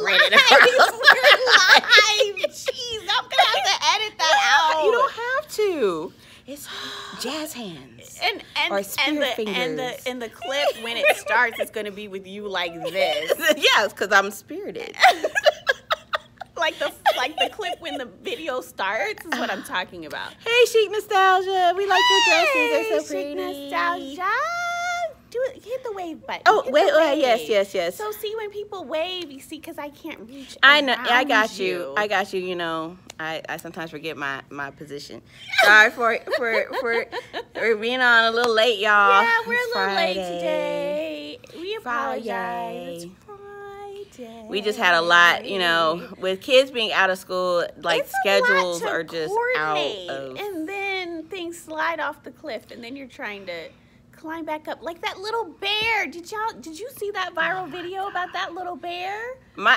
spread live. it across. We're live. Jeez, I'm gonna have to edit that out. You don't have to. It's jazz hands. Or spirit fingers. And the clip when it starts is gonna be with you like this. Yes, because I'm spirited. like the clip when the video starts is what I'm talking about. Hey, Chic Nostalgia. We like your dresses. They're so Chic pretty. Nostalgia. Do it. Hit the wave button. Oh, Hit wait, the wave. yes. So see when people wave, you see, because I can't reach. I know. I around got you. I got you. You know, I sometimes forget my position. Sorry for being on a little late, y'all. Yeah, we're It's a little late Friday. today. We apologize. Friday. It's Friday. We just had a lot, you know, with kids being out of school. Like It's a schedules lot to are just out coordinate, of. and then things slide off the cliff, and then you're trying to climb back up like that little bear. Did you see that viral video about that little bear?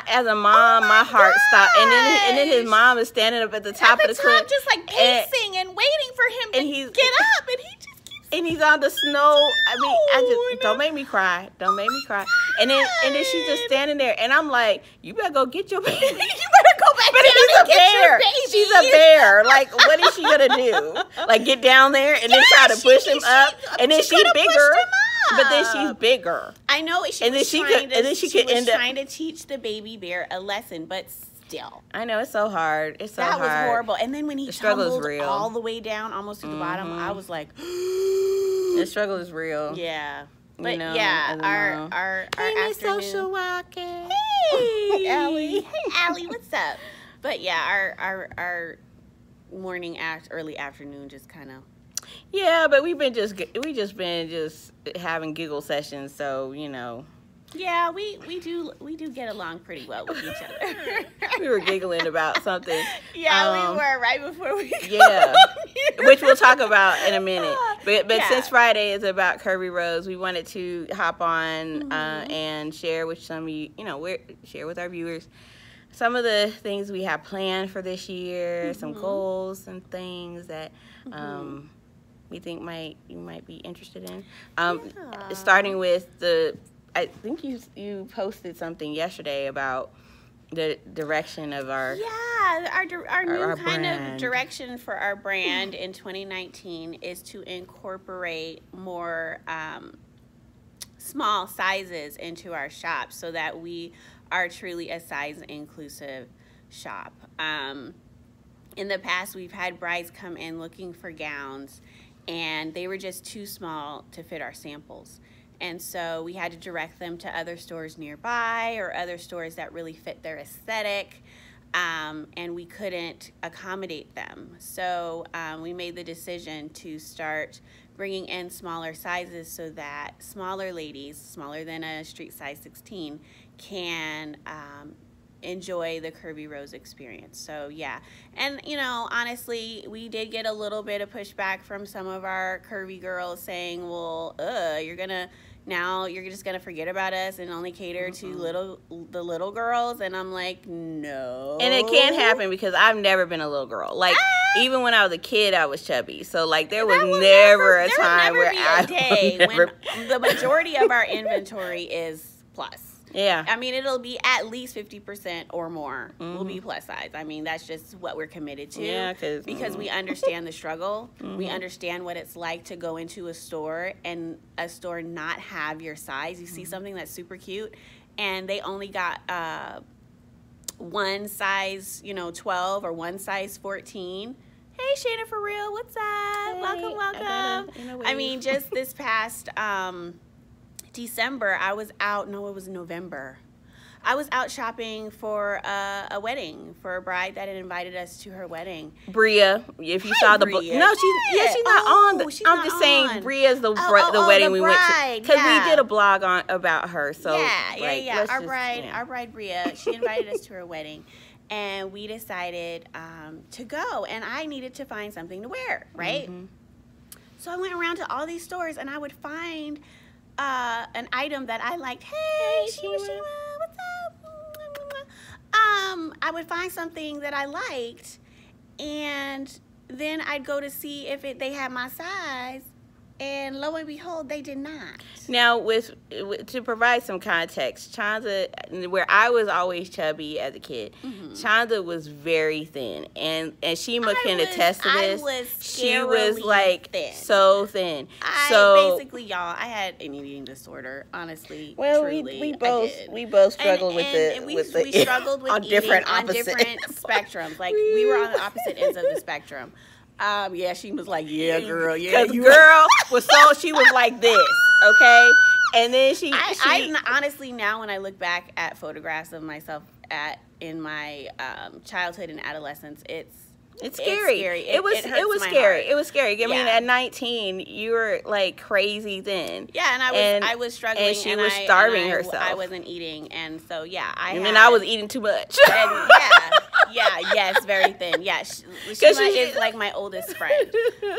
As a mom, my heart stopped, and then his gosh. mom is standing up at the top of the cliff, just like pacing and waiting for him to he's- get up, and he just keeps. and he's on the snow. I mean, Oh, don't make me cry. Don't make me cry. And then she's just standing there, and I'm like, you better go get your baby. You better go back But down he's a and get your bear. baby. She's a bear. Like, what is she gonna do? Like, get down there and then try to push him up, and then she's gotta push bigger. him up. But then she's bigger. I know. And then she could end up trying to teach the baby bear a lesson, but still. I know, it's so hard. It's so That hard. was horrible. And then when he The struggle is tumbled real. all the way down, almost to the bottom, I was like, The struggle is real. yeah. But You know, yeah, as a mom. our Hey, Miss afternoon. Social Walker. Hey, Allie. Hey, Allie, what's up? But yeah, our morning early afternoon just kind of. Yeah, but we just been having giggle sessions, so you know. Yeah, we do get along pretty well with each other. We were giggling about something. Yeah, we were right before we. Yeah, which we'll talk about in a minute. But Yeah. since Friday is about Curvy Rose, we wanted to hop on and share with some of you, share with our viewers some of the things we have planned for this year, some goals and things that we think you might be interested in. Starting with I think you posted something yesterday about the direction of our our new our kind brand. of direction for our brand in 2019 is to incorporate more small sizes into our shop so that we are truly a size inclusive shop. In the past, we've had brides come in looking for gowns, and they were just too small to fit our samples. And so we had to direct them to other stores nearby or other stores that really fit their aesthetic, and we couldn't accommodate them. So we made the decision to start bringing in smaller sizes so that smaller ladies, smaller than a street size 16, can enjoy the Curvy Rose experience. So yeah, and honestly, we did get a little bit of pushback from some of our curvy girls saying, well, you're just gonna forget about us and only cater to the little girls. And I'm like, no. And it can't happen because I've never been a little girl. Like, even when I was a kid, I was chubby. So, like, there was never a time where when the majority of our inventory is plus. Yeah. I mean, it'll be at least 50% or more will be plus size. I mean, that's just what we're committed to. Yeah, because we understand the struggle. We understand what it's like to go into a store and a store not have your size. You see something that's super cute, and they only got one size, 12 or one size 14. Hey, Shana, for real, what's up? Hey, welcome. I mean, just this past December, I was out. No, it was November. I was out shopping for a wedding for a bride that had invited us to her wedding. Bria, if you saw the book, no, she's not on. I'm just saying, Bria's the wedding we went to because we did a blog about her. So yeah. Our bride Bria, she invited us to her wedding, and we decided to go. And I needed to find something to wear, right? So I went around to all these stores, and I would find an item that I liked. Hey, Shima, what's up? I would find something that I liked, and then I'd go to see if they had my size, And lo and behold, they did not. Now, to provide some context, Chanda, where I was always chubby as a kid, Chanda was very thin, and Shima can attest to this. She was like thin. So thin. Basically, y'all, I had an eating disorder. Honestly, well, truly, we both struggled we struggled with on eating different on different spectrums. Like we were on the opposite ends of the spectrum. Yeah, she was like, yeah, girl, yeah. Because girl she was like this, okay? And then I honestly, now when I look back at photographs of myself in my childhood and adolescence, it's scary. It was scary. It was scary. I mean, at 19, you were like crazy thin. Yeah, and I was struggling, and she was starving herself. I wasn't eating, and so yeah, I was eating too much. And, yes, very thin. Yeah, Shima is like my oldest friend.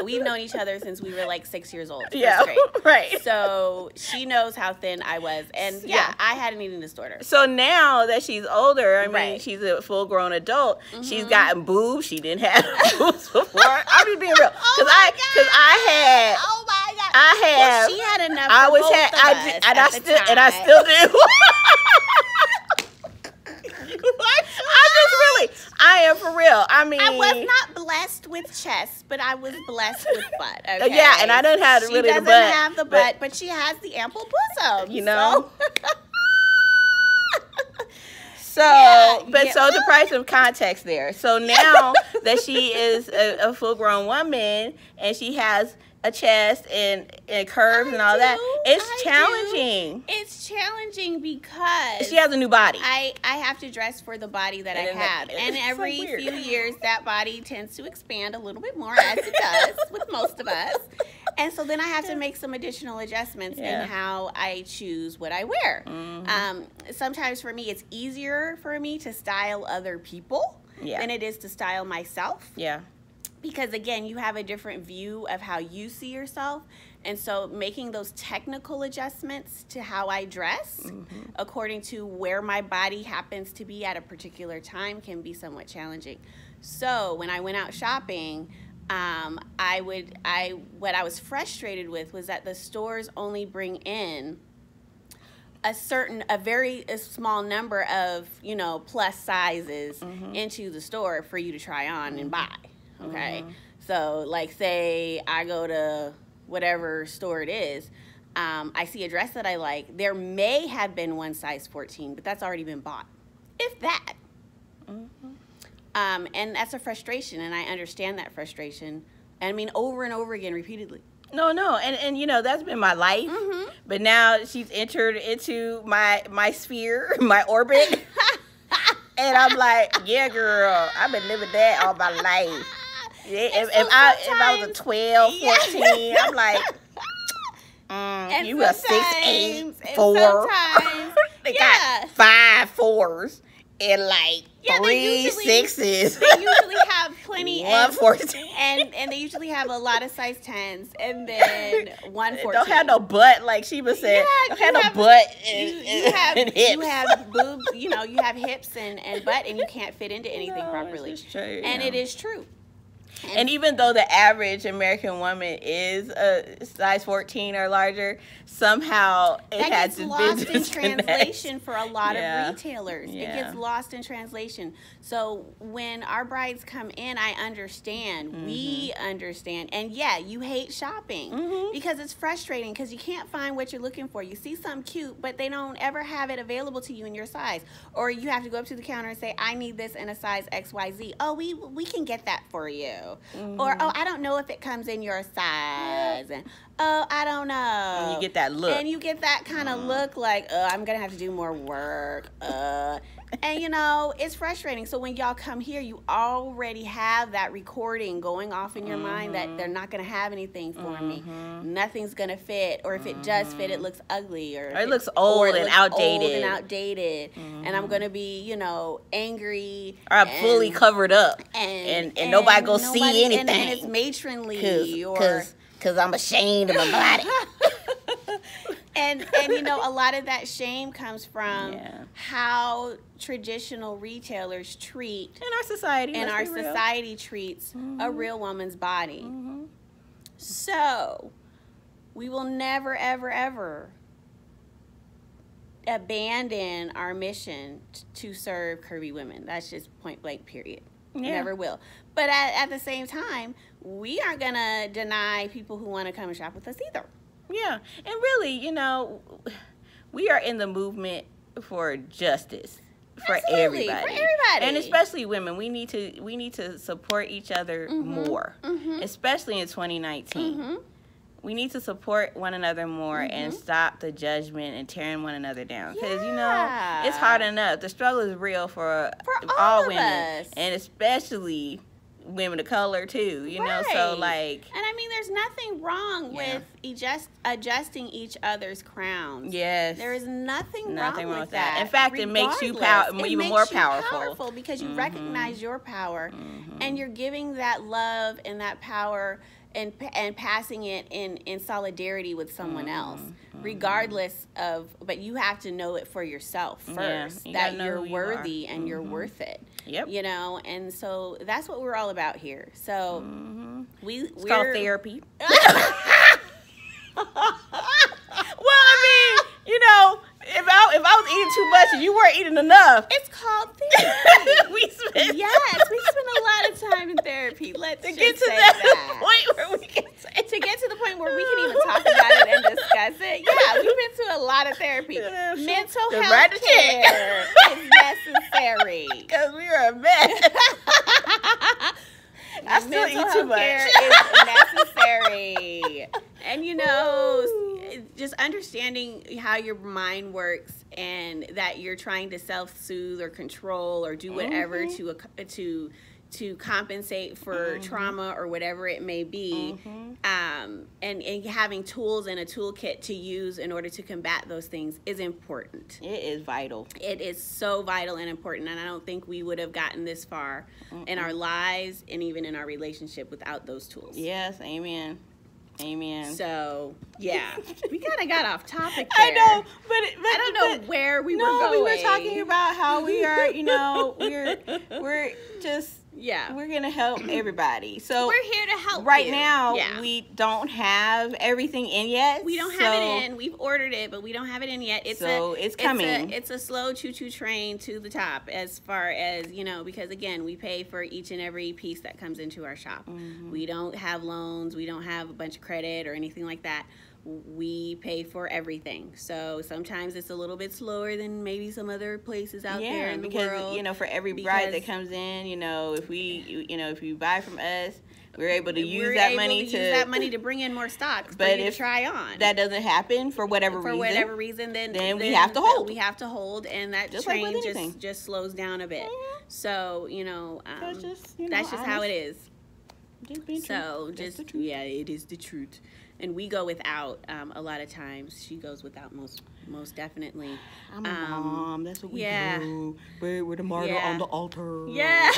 We've known each other since we were like 6 years old. Yeah, right. So she knows how thin I was, and I had an eating disorder. So now that she's older, I mean, she's a full-grown adult. She's gotten boobs. She didn't have boobs before. I'm just being real, because I had. Oh my God! I had. Well, she had enough. I still do. I am for real. I mean, I was not blessed with chest, but I was blessed with butt. Okay? Yeah, and I didn't have really the butt. She doesn't have the butt, but she has the ample bosom. You know. So to provide some context there. So now that she is a full-grown woman and she has a chest and curves and all that, it's challenging. It's challenging because she has a new body. I have to dress for the body that I have. And every few years, that body tends to expand a little bit more, as it does with most of us. And so then I have to make some additional adjustments in how I choose what I wear. Sometimes for me, it's easier for me to style other people than it is to style myself. Yeah. Because again, you have a different view of how you see yourself. And so making those technical adjustments to how I dress according to where my body happens to be at a particular time can be somewhat challenging. So when I went out shopping, what I was frustrated with was that the stores only bring in a very small number of, plus sizes into the store for you to try on and buy. Okay. So like, say I go to whatever store it is, I see a dress that I like. There may have been one size 14, but that's already been bought, if that. And that's a frustration, and I understand that frustration. And I mean, over and over again, repeatedly. No, and that's been my life. But now she's entered into my sphere, my orbit, and I'm like, yeah, girl, I've been living that all my life. If I was a 12, 14, I'm like, you a 6'8", 4. They got 5 4s and like 3 6s. They usually have plenty. 1 14. And they usually have a lot of size 10s and then 1 14. Don't have no butt, like Sheba said. Don't have no butt and hips. You have boobs, you have hips and butt, and you can't fit into anything properly. It is true. And even though the average American woman is a size 14 or larger, somehow it has to lost in translation for a lot of retailers. It gets lost in translation. So when our brides come in, I understand. We understand. And you hate shopping because it's frustrating because you can't find what you're looking for. You see something cute, but they don't ever have it available to you in your size. Or you have to go up to the counter and say, I need this in a size XYZ. Oh, we can get that for you. Or, oh, I don't know if it comes in your size. And, oh, I don't know. And you get that look. And you get that kind of look like, I'm going to have to do more work. And, it's frustrating. So when y'all come here, you already have that recording going off in your mind that they're not going to have anything for me. Nothing's going to fit. Or if it does fit, it looks ugly. Or it looks old and outdated. And I'm going to be, angry. Or I'm fully covered up. And nobody going to see anything. And it's matronly. Because I'm ashamed of my body. And a lot of that shame comes from how traditional retailers treat in our society. And our society treats a real woman's body. So we will never, ever, ever abandon our mission to serve curvy women. That's just point blank, period. Yeah. Never will. But at the same time, we aren't going to deny people who want to come and shop with us either. Yeah. And really, you know, we are in the movement for justice. For Absolutely, everybody. for everybody. And especially women. We need to support each other more. Especially in 2019. We need to support one another more and stop the judgment and tearing one another down. Because, you know, it's hard enough. The struggle is real for all women. Us. And especially women of color, too. You know, so, like... And, I mean, there's nothing wrong with adjusting each other's crowns. Yes. There is nothing wrong with that. In fact, it makes you even more powerful. Because you recognize your power. And you're giving that love and that power and passing it in solidarity with someone else, regardless of, but you have to know it for yourself first, that you're worthy and you're worth it. Yep. You know, and so that's what we're all about here. So it's called therapy. Well, I mean, you know, if I was eating too much and you weren't eating enough, it's called therapy. we spend a lot of time in therapy. Let's to just get to say that point where we can say to get to the point where we can even talk about it and discuss it. Yeah, we've been through a lot of therapy. Mental health care is necessary because we are a mess. I still eat too much. Care is necessary. And, you know, just understanding how your mind works and that you're trying to self-soothe or control or do whatever to compensate for trauma or whatever it may be, and having tools and a toolkit to use in order to combat those things is important. It is vital. It is so vital and important, and I don't think we would have gotten this far in our lives and even in our relationship without those tools. Yes, amen. Amen. So, yeah, we kind of got off topic there. I know, but I don't know where we were going. No, we were talking about how we are, you know, we're just... Yeah. We're going to help everybody. So we're here to help right you. now, we don't have everything in yet. We don't have it in. We've ordered it, but we don't have it in yet. It's coming. It's a slow choo-choo train to the top as far as, you know, because, again, we pay for each and every piece that comes into our shop. We don't have loans. We don't have a bunch of credit or anything like that. We pay for everything. So sometimes it's a little bit slower than maybe some other places out there in the world. You know, for every bride that comes in, you know, if you buy from us, we're able to use that money to bring in more stock for you to try on. That doesn't happen for whatever reason, then we have to hold. We have to hold, and that train just slows down a bit. So, you know, that's just how it is. So yeah, it is the truth. And we go without a lot of times. She goes without most definitely. I'm a mom. That's what we do. We're the martyr on the altar. Yeah.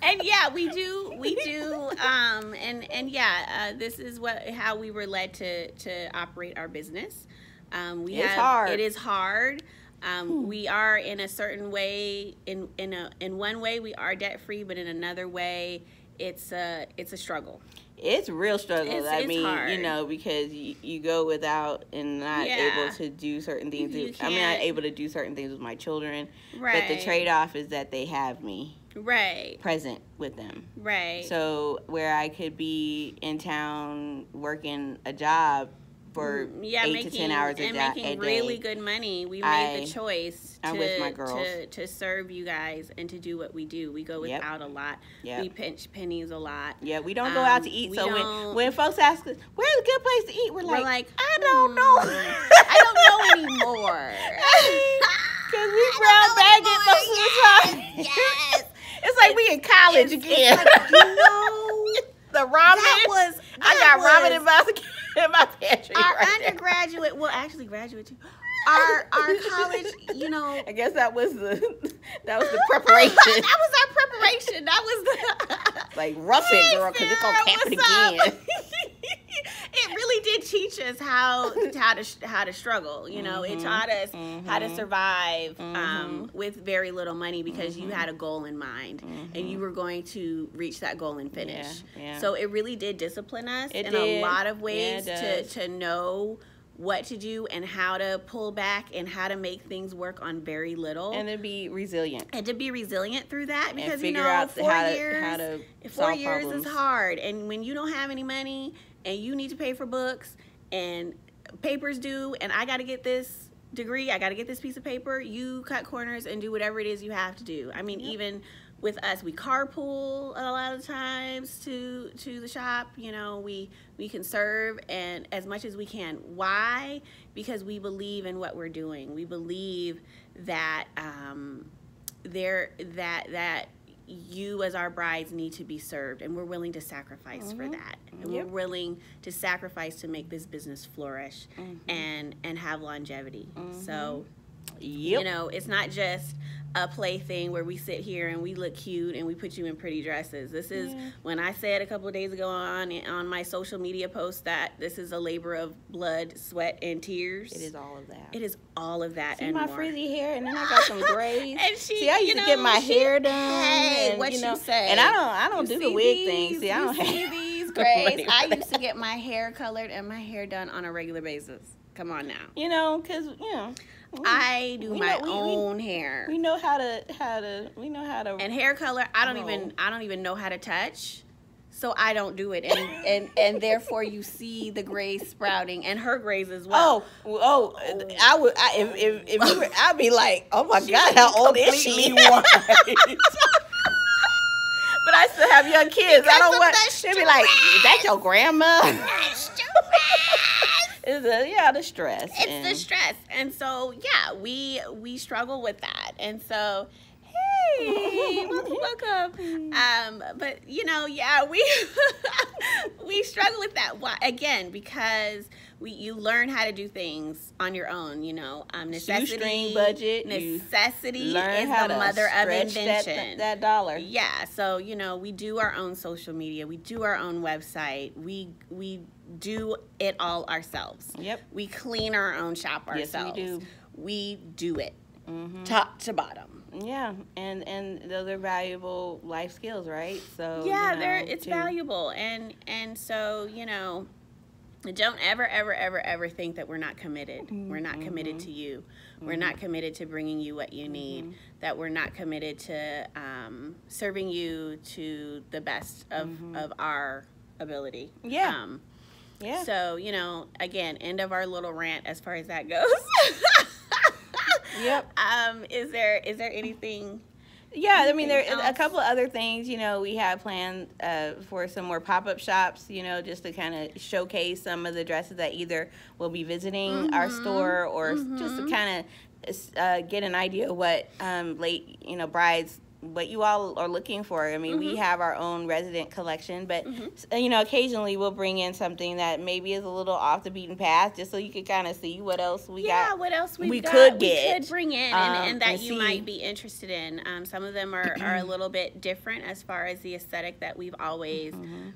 And yeah, we do. This is how we were led to operate our business. It's hard. It is hard. We are in a certain way. In one way, we are debt free, but in another way, it's a struggle. It's a real struggle. It's hard. You know, because you go without and not able to do certain things. I'm not able to do certain things with my children. Right. But the trade-off is that they have me. Right. Present with them. Right. So where I could be in town working a job for 8 to 10 hours a day. And making really good money. We made the choice to serve you guys and to do what we do. We go without a lot. We pinch pennies a lot. Yeah, we don't go out to eat. So when folks ask us, where's a good place to eat? We're like I don't know. I don't know anymore. Because we brown bag it most of the time. Yes. It's like we in college again. Like, you know, the ramen. I got ramen in my pantry. Our undergraduate, actually graduate too. Our college, you know. I guess that was the preparation. That was our preparation. That was the like rough it, girl, because it's gonna happen again. It really did teach us how to struggle. You know, it taught us how to survive with very little money, because you had a goal in mind and you were going to reach that goal and finish. Yeah. So it really did discipline us a lot of ways to know what to do and how to pull back and how to make things work on very little, and to be resilient through that, because figure out 4 years, how to 4 years problems. is hard, and when you don't have any money and you need to pay for books and papers due, and I got to get this degree, I got to get this piece of paper, you cut corners and do whatever it is you have to do. I mean, even with us, we carpool a lot of times to the shop. You know, we can serve and as much as we can. Why? Because we believe in what we're doing. We believe that that you as our brides need to be served, and we're willing to sacrifice for that, and we're willing to sacrifice to make this business flourish and have longevity. So, you know, it's not just a plaything where we sit here and we look cute and we put you in pretty dresses. This is when I said a couple of days ago on my social media post that this is a labor of blood, sweat, and tears. It is all of that. It is all of that. See and my more. frizzy hair, and then I got some grays. And see, I used to get my hair done. Hey, and, what you know, say? And I don't do the wig thing. See, I don't see have these grays. I used to get my hair colored and my hair done on a regular basis. Come on now. You know, because I do my own hair. We know how to. We know how to. And hair color, I don't even know how to touch. So I don't do it, and therefore you see the grays sprouting, and her grays as well. I would. If you were, I'd be like, oh my God, how old is she? But I still have young kids. I don't want. They'd be like, is that your grandma? It's the stress. It's the stress, and so we struggle with that, and so. Hey, welcome. But you know, we struggle with that. Why? Again, because you learn how to do things on your own. You know, necessity, budget. Necessity is the mother of invention. That dollar. Yeah. So you know, we do our own social media. We do our own website. We do it all ourselves. Yep. We clean our own shop ourselves. Yes, we do. We do it top to bottom. Yeah, and those are valuable life skills, right? So yeah, it's valuable, and so you know, don't ever think that we're not committed. We're not committed to you. We're not committed to bringing you what you need. That we're not committed to serving you to the best of our ability. Yeah. Yeah. So you know, again, end of our little rant as far as that goes. Yep. Is there anything? Yeah, I mean, there are a couple of other things, you know, we have planned for some more pop-up shops, you know, just to kind of showcase some of the dresses that either will be visiting our store or just to kind of get an idea of what brides, what you all are looking for. I mean, we have our own resident collection, but, you know, occasionally we'll bring in something that maybe is a little off the beaten path, just so you can kind of see what else we got. Yeah, what else we could bring in and that you might be interested in. Some of them are a little bit different as far as the aesthetic that we've always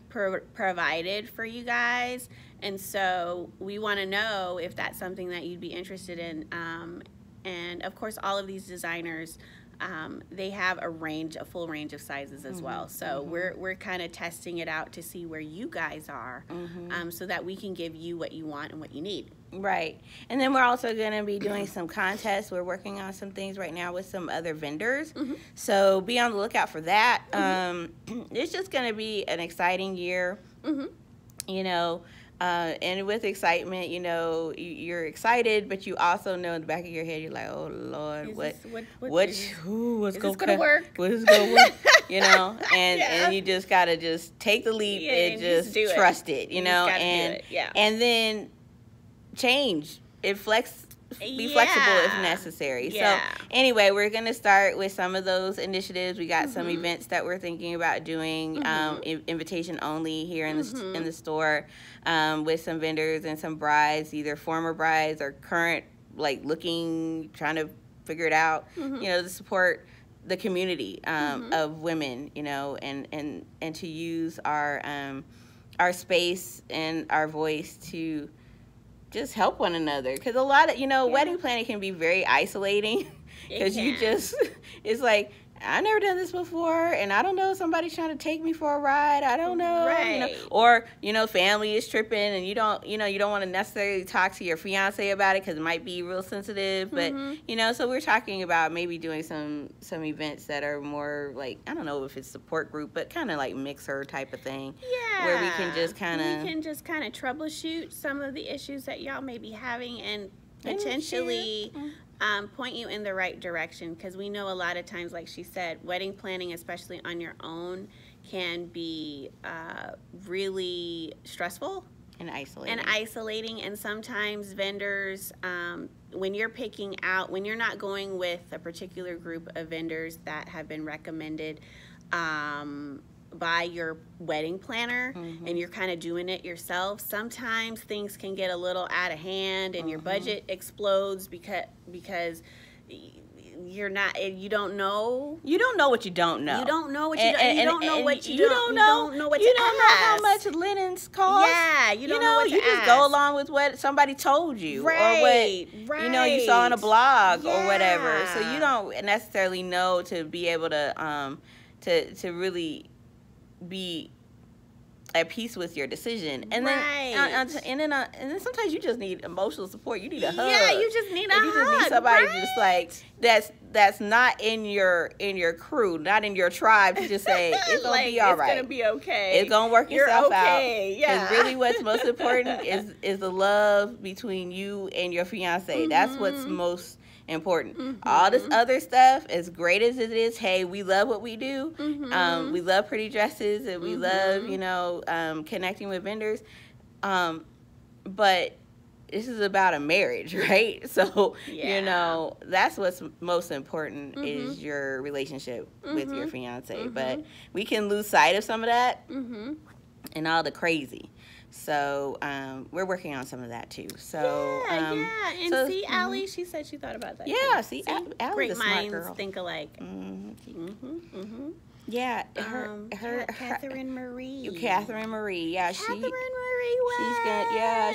provided for you guys. And so we want to know if that's something that you'd be interested in. And, of course, all of these designers, they have a full range of sizes as well. So we're kind of testing it out to see where you guys are, so that we can give you what you want and what you need. Right. And then we're also going to be doing some contests. We're working on some things right now with some other vendors. So be on the lookout for that. It's just going to be an exciting year, you know. And with excitement, you know, you're excited, but you also know in the back of your head, you're like, oh Lord, what's going to work? What is going to work? You know, and you just got to just take the leap and just trust it, you know, and then change. Be flexible if necessary. So anyway, we're going to start with some of those initiatives. We got some events that we're thinking about doing, invitation only here in the store, with some vendors and some brides, either former brides or current, like trying to figure it out, you know, to support the community of women, you know, and to use our our space and our voice to just help one another. Because a lot of, wedding planning can be very isolating. Because you just, it's like, I've never done this before, and I don't know, somebody's trying to take me for a ride. I don't know. Right. Or, family is tripping, and you don't want to necessarily talk to your fiance about it because it might be real sensitive. But, so we're talking about maybe doing some events that are more like, I don't know if it's support group, but kind of like mixer type of thing. Yeah. Where we can just kind of troubleshoot some of the issues that y'all may be having and potentially point you in the right direction, because we know a lot of times, like she said, wedding planning, especially on your own, can be really stressful and isolating. And sometimes vendors, when you're not going with a particular group of vendors that have been recommended by your wedding planner, and you're kind of doing it yourself, sometimes things can get a little out of hand and your budget explodes because you don't know what you don't know. You don't know what how much linens cost. Yeah, you don't know what to you just go along with what somebody told you, or what you saw on a blog or whatever. So you don't necessarily know to be able to really be at peace with your decision. And then sometimes you just need emotional support. You need a hug. Yeah, you just need a hug. You just need somebody just like that's not in your crew, not in your tribe, to just say it's gonna be all right. It's gonna be okay. It's gonna work itself out. Yeah. It's really what's most important is the love between you and your fiance. That's what's most important. All this other stuff, as great as it is, hey, we love what we do. We love pretty dresses, and we love connecting with vendors, but this is about a marriage, right? So that's what's most important, is your relationship with your fiance. But we can lose sight of some of that and all the crazy. So we're working on some of that too. So and see, Allie, she said she thought about that. Yeah, see, Allie's a smart minds girl. Think alike. Yeah, Catherine Marie. Catherine Marie. Yeah, Catherine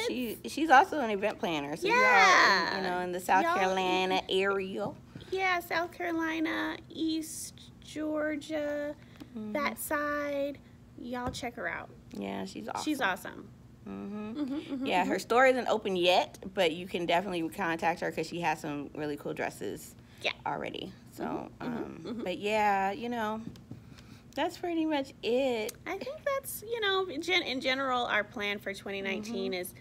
Marie. She's also an event planner. So you're all in the South Carolina area. Yeah, South Carolina, East Georgia, that side. Y'all check her out. Yeah, she's awesome. She's awesome. Yeah, her store isn't open yet, but you can definitely contact her because she has some really cool dresses already. So, but yeah, that's pretty much it. I think that's, in general, our plan for 2019 is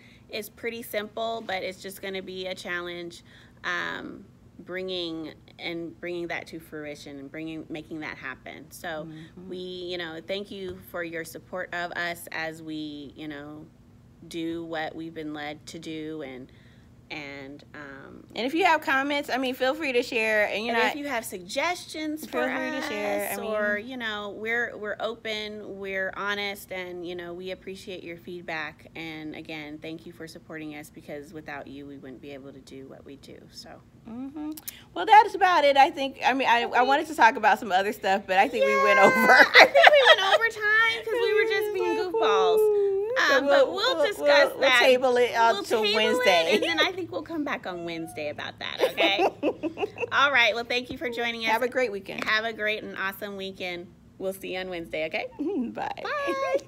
pretty simple, but it's just going to be a challenge. Bringing that to fruition and making that happen. So we, thank you for your support of us as we, do what we've been led to do, and if you have comments, feel free to share. And if you have suggestions for us, to share. Or we're open, we're honest, and we appreciate your feedback. And again, thank you for supporting us, because without you, we wouldn't be able to do what we do. So. Well, that's about it. I think. I wanted to talk about some other stuff, but I think we went over. I think we went over time because we were just being goofballs. But we'll discuss that. We'll table it until Wednesday. And then I think we'll come back on Wednesday about that, okay? All right. Well, thank you for joining us. Have a great weekend. Have a great and awesome weekend. We'll see you on Wednesday, okay? Bye. Bye.